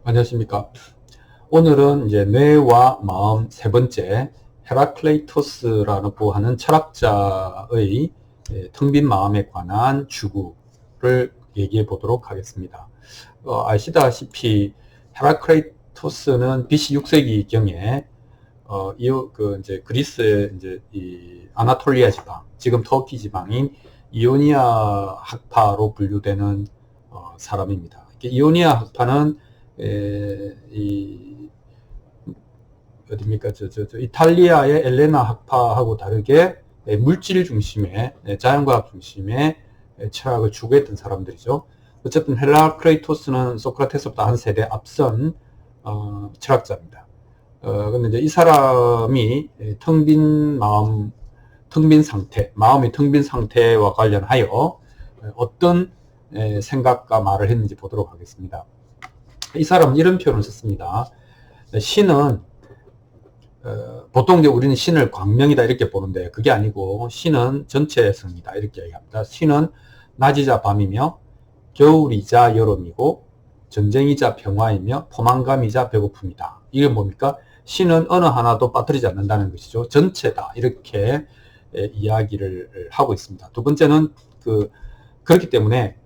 안녕하십니까. 오늘은 이제 뇌와 마음 세 번째 헤라클레이토스라고 하는 철학자의 텅 빈 마음에 관한 주구를 얘기해 보도록 하겠습니다. 아시다시피 헤라클레이토스는 BC 6세기경에 이제 그리스의 이제 이 아나톨리아 지방, 지금 터키 지방인 이오니아 학파로 분류되는 사람입니다. 이오니아 학파는 어딥니까? 이탈리아의 엘레나 학파하고 다르게 물질 중심의, 자연과학 중심의 철학을 추구했던 사람들이죠. 어쨌든 헤라클레이토스는 소크라테스보다 한 세대 앞선 철학자입니다. 근데 이제 이 사람이 텅 빈 마음, 텅 빈 상태, 마음의 텅 빈 상태와 관련하여 어떤 생각과 말을 했는지 보도록 하겠습니다. 이 사람은 이런 표현을 썼습니다. 신은 보통 이제 우리는 신을 광명이다 이렇게 보는데 그게 아니고 신은 전체성이다 이렇게 얘기합니다. 신은 낮이자 밤이며 겨울이자 여름이고 전쟁이자 평화이며 포만감이자 배고픔이다. 이게 뭡니까? 신은 어느 하나도 빠뜨리지 않는다는 것이죠. 전체다 이렇게 이야기를 하고 있습니다. 두 번째는 그렇기 때문에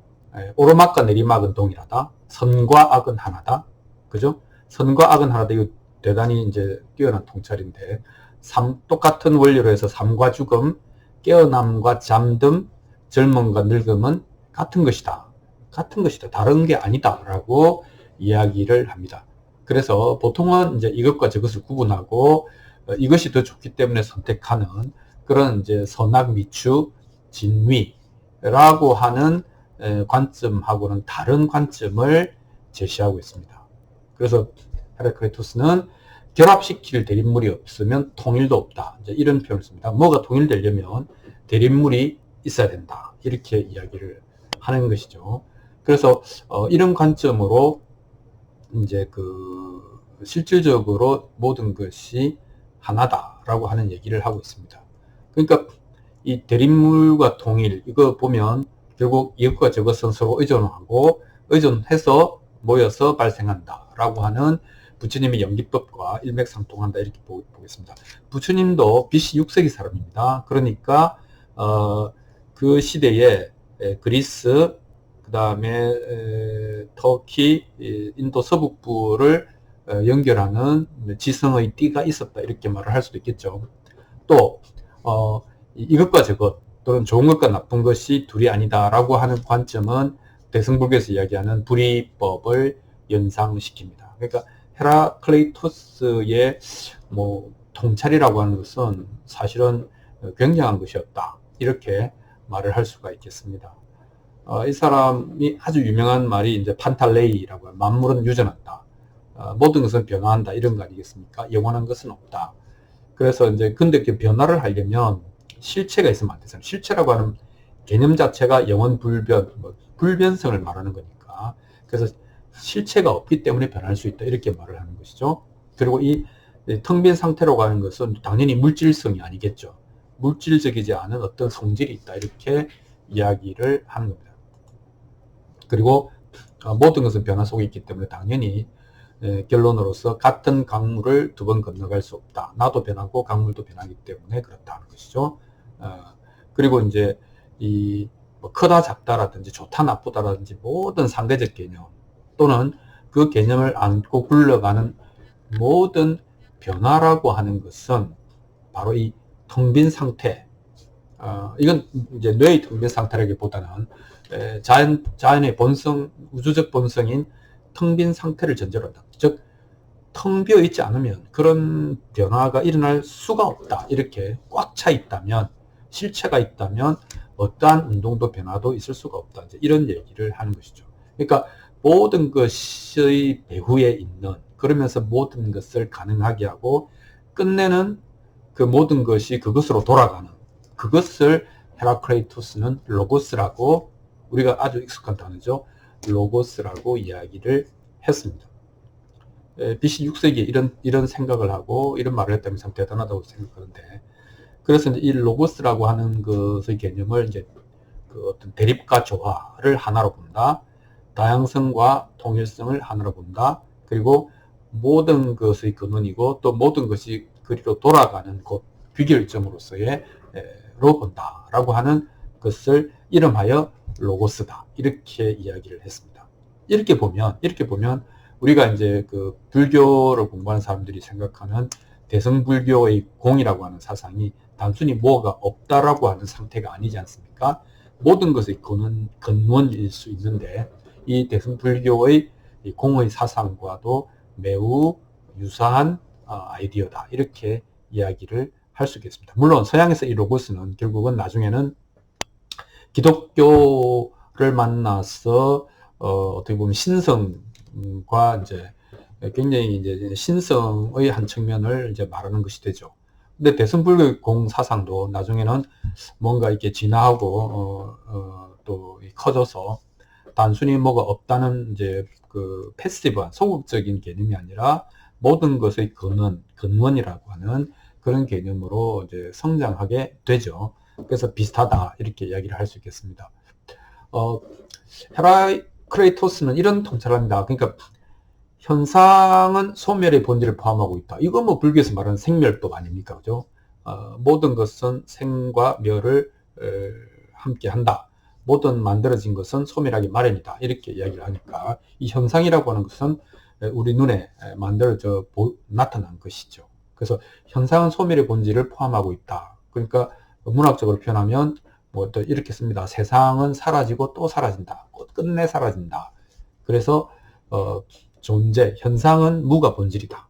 오르막과 내리막은 동일하다. 선과 악은 하나다. 그죠? 선과 악은 하나다. 이거 대단히 이제 뛰어난 통찰인데, 똑같은 원리로 해서 삶과 죽음, 깨어남과 잠듦, 젊음과 늙음은 같은 것이다. 같은 것이다. 다른 게 아니다. 라고 이야기를 합니다. 그래서 보통은 이제 이것과 저것을 구분하고, 이것이 더 좋기 때문에 선택하는 그런 이제 선악 미추, 진위라고 하는 관점하고는 다른 관점을 제시하고 있습니다. 그래서 헤라클레이토스는 결합시킬 대립물이 없으면 통일도 없다. 이제 이런 표현을 씁니다. 뭐가 통일되려면 대립물이 있어야 된다. 이렇게 이야기를 하는 것이죠. 그래서 이런 관점으로 이제 실질적으로 모든 것이 하나다라고 하는 얘기를 하고 있습니다. 그러니까 이 대립물과 통일 이거 보면 결국 이것과 저것은 서로 의존하고 의존해서 모여서 발생한다라고 하는 부처님의 연기법과 일맥상통한다 이렇게 보겠습니다. 부처님도 BC 6세기 사람입니다. 그러니까 그 시대에 그리스, 그 다음에 터키, 인도 서북부를 연결하는 지성의 띠가 있었다 이렇게 말을 할 수도 있겠죠. 또 이것과 저것 또는 좋은 것과 나쁜 것이 둘이 아니다라고 하는 관점은 대승불교에서 이야기하는 불이법을 연상시킵니다. 그러니까 헤라클레이토스의 통찰이라고 하는 것은 사실은 굉장한 것이었다. 이렇게 말을 할 수가 있겠습니다. 이 사람이 아주 유명한 말이 이제 판탈레이라고 해요. 만물은 유전한다. 모든 것은 변화한다. 이런 거 아니겠습니까? 영원한 것은 없다. 그래서 이제 근데 그 변화를 하려면 실체가 있으면 안 되잖아요. 실체라고 하는 개념 자체가 영원 불변, 불변성을 말하는 거니까. 그래서 실체가 없기 때문에 변할 수 있다. 이렇게 말을 하는 것이죠. 그리고 이 텅 빈 상태라고 하는 것은 당연히 물질성이 아니겠죠. 물질적이지 않은 어떤 성질이 있다. 이렇게 이야기를 하는 겁니다. 그리고 모든 것은 변화 속에 있기 때문에 당연히 결론으로서 같은 강물을 두 번 건너갈 수 없다. 나도 변하고 강물도 변하기 때문에 그렇다는 것이죠. 그리고 이제 크다 작다라든지 좋다 나쁘다라든지 모든 상대적 개념 또는 그 개념을 안고 굴러가는 모든 변화라고 하는 것은 바로 이 텅 빈 상태. 이건 이제 뇌의 텅 빈 상태라기보다는 자연의 본성, 우주적 본성인 텅 빈 상태를 전제로 한다. 즉, 텅 비어 있지 않으면 그런 변화가 일어날 수가 없다. 이렇게 꽉 차 있다면, 실체가 있다면 어떠한 운동도 변화도 있을 수가 없다. 이제 이런 얘기를 하는 것이죠. 그러니까 모든 것의 배후에 있는, 그러면서 모든 것을 가능하게 하고 끝내는 그 모든 것이 그것으로 돌아가는, 그것을 헤라클레이토스는 로고스라고, 우리가 아주 익숙한 단어죠. 로고스라고 이야기를 했습니다. BC 6세기에 이런 생각을 하고 이런 말을 했다면 참 대단하다고 생각하는데, 그래서 이제 이 로고스라고 하는 것의 개념을 이제 어떤 대립과 조화를 하나로 본다. 다양성과 통일성을 하나로 본다. 그리고 모든 것의 근원이고 또 모든 것이 그리로 돌아가는 곧 귀결점으로서의 로 본다라고 하는 것을 이름하여 로고스다 이렇게 이야기를 했습니다. 이렇게 보면 우리가 이제 그 불교를 공부하는 사람들이 생각하는 대승불교의 공이라고 하는 사상이 단순히 뭐가 없다라고 하는 상태가 아니지 않습니까? 모든 것의 근원일 수 있는데 이 대승불교의 공의 사상과도 매우 유사한 아이디어다 이렇게 이야기를 할 수 있겠습니다. 물론 서양에서 이 로고스는 결국은 나중에는 기독교를 만나서 어떻게 보면 신성과 이제 굉장히 이제 신성의 한 측면을 이제 말하는 것이 되죠. 근데 대승불교 공 사상도 나중에는 뭔가 이렇게 진화하고 또 커져서 단순히 뭐가 없다는 이제 그 패시브한 소극적인 개념이 아니라 모든 것의 근원이라고 하는 그런 개념으로 이제 성장하게 되죠. 그래서 비슷하다 이렇게 이야기를 할 수 있겠습니다. 헤라크레이토스는 이런 통찰을 합니다. 그러니까 현상은 소멸의 본질을 포함하고 있다. 이거 뭐 불교에서 말하는 생멸법 아닙니까? 그죠? 모든 것은 생과 멸을 함께 한다. 모든 만들어진 것은 소멸하기 마련이다. 이렇게 이야기를 하니까 이 현상이라고 하는 것은 우리 눈에 만들어져 나타난 것이죠. 그래서 현상은 소멸의 본질을 포함하고 있다. 그러니까 문학적으로 표현하면 뭐 또 이렇게 씁니다. 세상은 사라지고 또 사라진다. 끝내 사라진다. 그래서 존재, 현상은 무가 본질이다.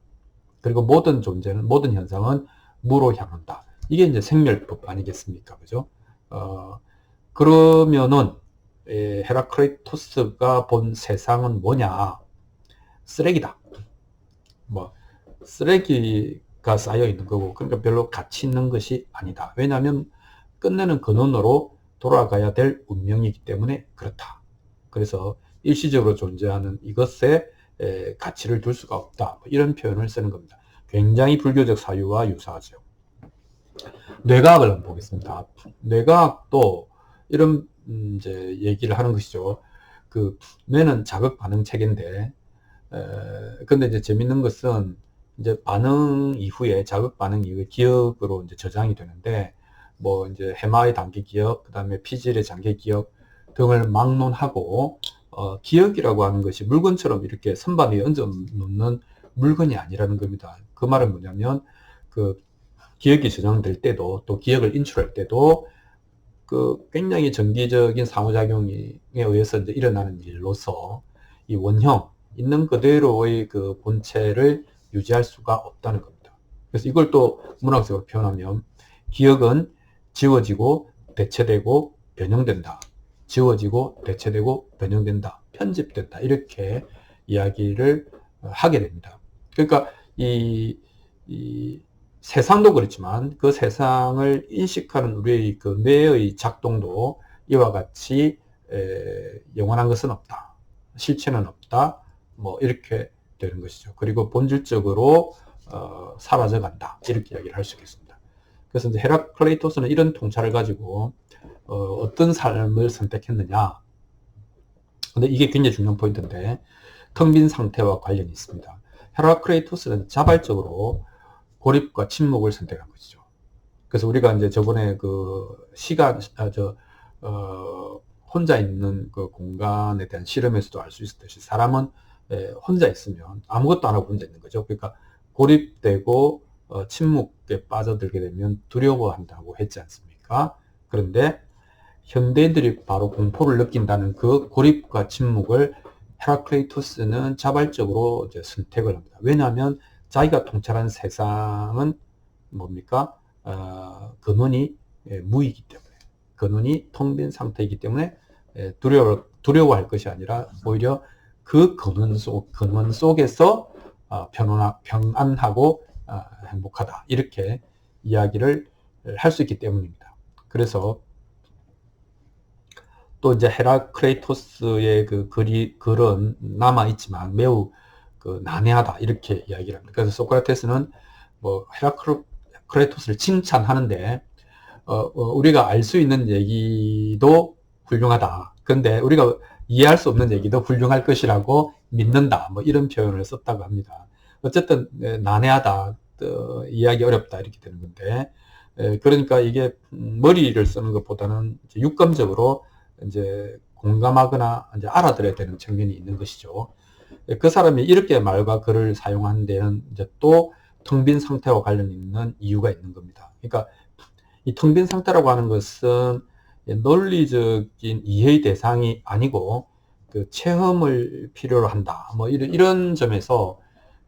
그리고 모든 존재는, 모든 현상은 무로 향한다. 이게 이제 생멸법 아니겠습니까? 그죠? 그러면은 헤라크레이토스가 본 세상은 뭐냐? 쓰레기다. 뭐 쓰레기가 쌓여 있는 거고, 그러니까 별로 가치 있는 것이 아니다. 왜냐하면 끝내는 근원으로 돌아가야 될 운명이기 때문에 그렇다. 그래서 일시적으로 존재하는 이것에 가치를 둘 수가 없다. 이런 표현을 쓰는 겁니다. 굉장히 불교적 사유와 유사하죠. 뇌과학을 한번 보겠습니다. 뇌과학도 이런 이제 얘기를 하는 것이죠. 그 뇌는 자극 반응 체계인데, 근데 이제 재밌는 것은 이제 반응 이후에 자극 반응 이후에 기억으로 이제 저장이 되는데, 뭐 이제 해마의 단계 기억, 그 다음에 피질의 장기 기억 등을 막론하고 기억이라고 하는 것이 물건처럼 이렇게 선반 위에 얹어 놓는 물건이 아니라는 겁니다. 그 말은 뭐냐면 그 기억이 저장될 때도 또 기억을 인출할 때도 그 굉장히 정기적인 상호작용에 의해서 이제 일어나는 일로서 이 원형 있는 그대로의 그 본체를 유지할 수가 없다는 겁니다. 그래서 이걸 또 문학적으로 표현하면 기억은 지워지고 대체되고 변형된다. 지워지고 대체되고 변형된다. 편집된다. 이렇게 이야기를 하게 됩니다. 그러니까 이 세상도 그렇지만 그 세상을 인식하는 우리의 그 뇌의 작동도 이와 같이 영원한 것은 없다. 실체는 없다. 뭐 이렇게 되는 것이죠. 그리고 본질적으로 사라져 간다. 이렇게 이야기를 할 수 있겠습니다. 그래서 이제 헤라클레이토스는 이런 통찰을 가지고 어떤 삶을 선택했느냐. 근데 이게 굉장히 중요한 포인트인데 텅 빈 상태와 관련이 있습니다. 헤라클레이토스는 자발적으로 고립과 침묵을 선택한 것이죠. 그래서 우리가 이제 저번에 그 혼자 있는 그 공간에 대한 실험에서도 알 수 있었듯이 사람은 혼자 있으면 아무것도 안 하고 혼자 있는 거죠. 그러니까 고립되고 침묵에 빠져들게 되면 두려워한다고 했지 않습니까? 그런데 현대인들이 바로 공포를 느낀다는 그 고립과 침묵을 헤라클레이토스는 자발적으로 이제 선택을 합니다. 왜냐하면 자기가 통찰한 세상은 뭡니까? 근원이 무이기 때문에, 근원이 텅 빈 상태이기 때문에 두려워할 것이 아니라 오히려 그 근원 속에서 평안하고 행복하다. 이렇게 이야기를 할 수 있기 때문입니다. 그래서 또 이제 헤라크레이토스의 그 글은 남아있지만 매우 그 난해하다. 이렇게 이야기를 합니다. 그래서 소크라테스는 뭐 헤라크레이토스를 칭찬하는데, 우리가 알 수 있는 얘기도 훌륭하다. 그런데 우리가 이해할 수 없는 얘기도 훌륭할 것이라고 믿는다. 뭐 이런 표현을 썼다고 합니다. 어쨌든 난해하다, 이해하기 어렵다 이렇게 되는 건데, 그러니까 이게 머리를 쓰는 것보다는 이제 육감적으로 이제 공감하거나 이제 알아들어야 되는 측면이 있는 것이죠. 그 사람이 이렇게 말과 글을 사용하는 데는 이제 또 텅 빈 상태와 관련 있는 이유가 있는 겁니다. 그러니까 이 텅 빈 상태라고 하는 것은 논리적인 이해의 대상이 아니고 그 체험을 필요로 한다. 뭐 이런 점에서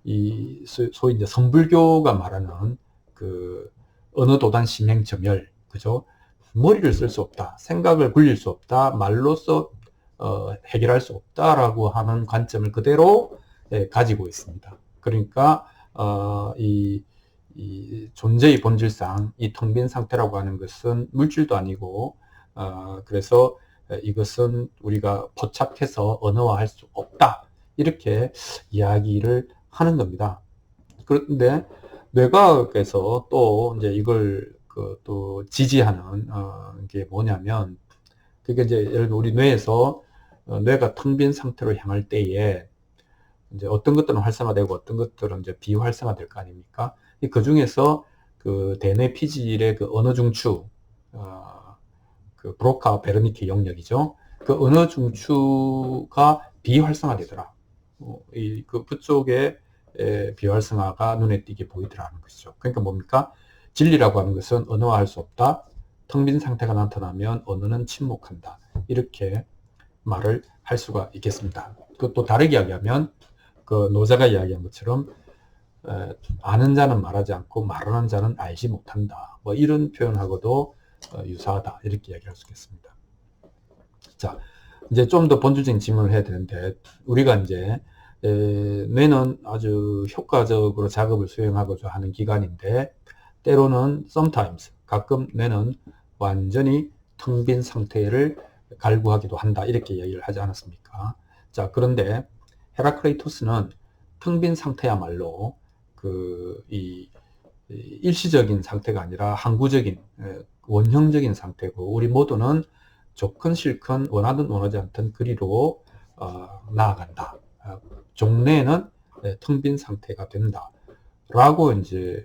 이 소위 이제 선불교가 말하는 그 언어 도단 심행 점열, 그죠? 머리를 쓸 수 없다, 생각을 굴릴 수 없다, 말로써 해결할 수 없다라고 하는 관점을 그대로 가지고 있습니다. 그러니까 이 존재의 본질상 이 텅 빈 상태라고 하는 것은 물질도 아니고 그래서 이것은 우리가 포착해서 언어화할 수 없다 이렇게 이야기를 하는 겁니다. 그런데 뇌과학에서 또 이제 이걸 또 지지하는 게 뭐냐면, 그게 이제 예를 들어 우리 뇌에서 뇌가 텅 빈 상태로 향할 때에 이제 어떤 것들은 활성화되고 어떤 것들은 이제 비활성화될 거 아닙니까? 그 중에서 그 대뇌 피질의 그 언어 중추, 그 브로카 베르니케 영역이죠. 그 언어 중추가 비활성화되더라. 그쪽에 비활성화가 눈에 띄게 보이더라는 것이죠. 그러니까 뭡니까? 진리라고 하는 것은 언어화할 수 없다. 텅 빈 상태가 나타나면 언어는 침묵한다. 이렇게 말을 할 수가 있겠습니다. 그것도 다르게 이야기하면 그 노자가 이야기한 것처럼 아는 자는 말하지 않고 말하는 자는 알지 못한다. 뭐 이런 표현하고도 유사하다. 이렇게 이야기할 수 있겠습니다. 자, 이제 좀 더 본질적인 질문을 해야 되는데, 우리가 이제 뇌는 아주 효과적으로 작업을 수행하고자 하는 기관인데, 때로는 sometimes, 가끔 뇌는 완전히 텅 빈 상태를 갈구하기도 한다. 이렇게 이야기를 하지 않았습니까? 자, 그런데 헤라클레이토스는 텅 빈 상태야말로 이 일시적인 상태가 아니라 항구적인 원형적인 상태고, 우리 모두는 좋건 싫건 원하든 원하지 않든 그리로 나아간다. 종래에는 텅 빈 상태가 된다. 라고 이제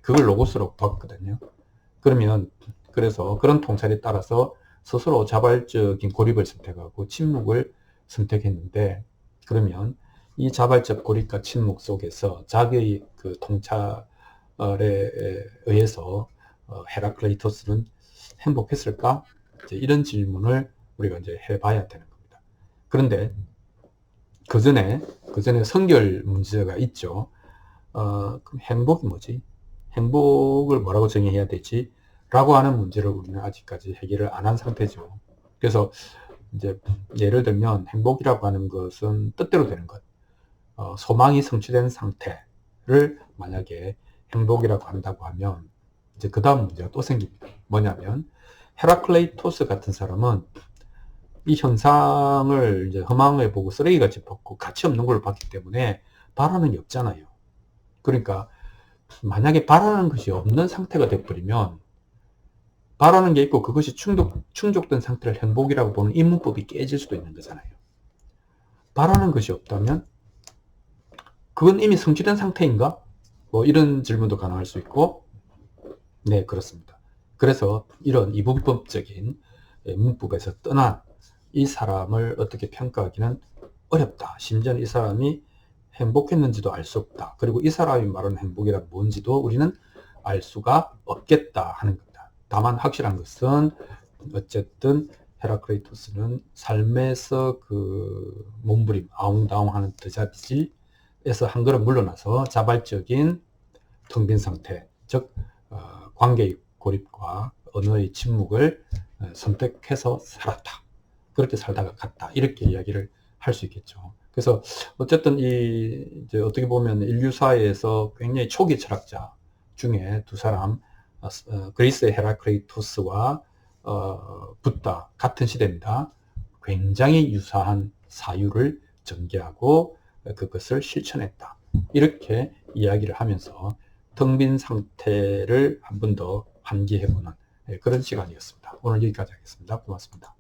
그걸 로고스로 봤거든요. 그러면 그래서 그런 통찰에 따라서 스스로 자발적인 고립을 선택하고 침묵을 선택했는데, 그러면 이 자발적 고립과 침묵 속에서 자기의 그 통찰에 의해서 헤라클레이토스는 행복했을까? 이런 질문을 우리가 이제 해봐야 되는 겁니다. 그런데 그 전에 선결 문제가 있죠. 그럼 행복이 뭐지? 행복을 뭐라고 정의해야 되지? 라고 하는 문제를 우리는 아직까지 해결을 안 한 상태죠. 그래서 이제 예를 들면 행복이라고 하는 것은 뜻대로 되는 것, 소망이 성취된 상태를 만약에 행복이라고 한다고 하면 이제 그 다음 문제가 또 생깁니다. 뭐냐면 헤라클레이토스 같은 사람은 이 현상을 이제 허망해 보고 쓰레기같이 봤고 가치 없는 걸 봤기 때문에 바라는 게 없잖아요. 그러니까 만약에 바라는 것이 없는 상태가 돼버리면 바라는 게 있고 그것이 충족된 상태를 행복이라고 보는 이 문법이 깨질 수도 있는 거잖아요. 바라는 것이 없다면 그건 이미 성취된 상태인가? 뭐 이런 질문도 가능할 수 있고, 네, 그렇습니다. 그래서 이런 이분법적인 문법에서 떠난 이 사람을 어떻게 평가하기는 어렵다. 심지어는 이 사람이 행복했는지도 알 수 없다. 그리고 이 사람이 말하는 행복이란 뭔지도 우리는 알 수가 없겠다 하는 겁니다. 다만 확실한 것은 어쨌든 헤라클레이토스는 삶에서 그 몸부림, 아웅다웅하는 드자지에서 한 걸음 물러나서 자발적인 텅 빈 상태, 즉 관계의 고립과 언어의 침묵을 선택해서 살았다. 그렇게 살다가 갔다. 이렇게 이야기를 할 수 있겠죠. 그래서 어쨌든 이제 어떻게 보면 인류사에서 굉장히 초기 철학자 중에 두 사람, 그리스의 헤라클레이토스와 붓다 같은 시대입니다. 굉장히 유사한 사유를 전개하고 그것을 실천했다. 이렇게 이야기를 하면서 텅 빈 상태를 한 번 더 환기해보는 그런 시간이었습니다. 오늘 여기까지 하겠습니다. 고맙습니다.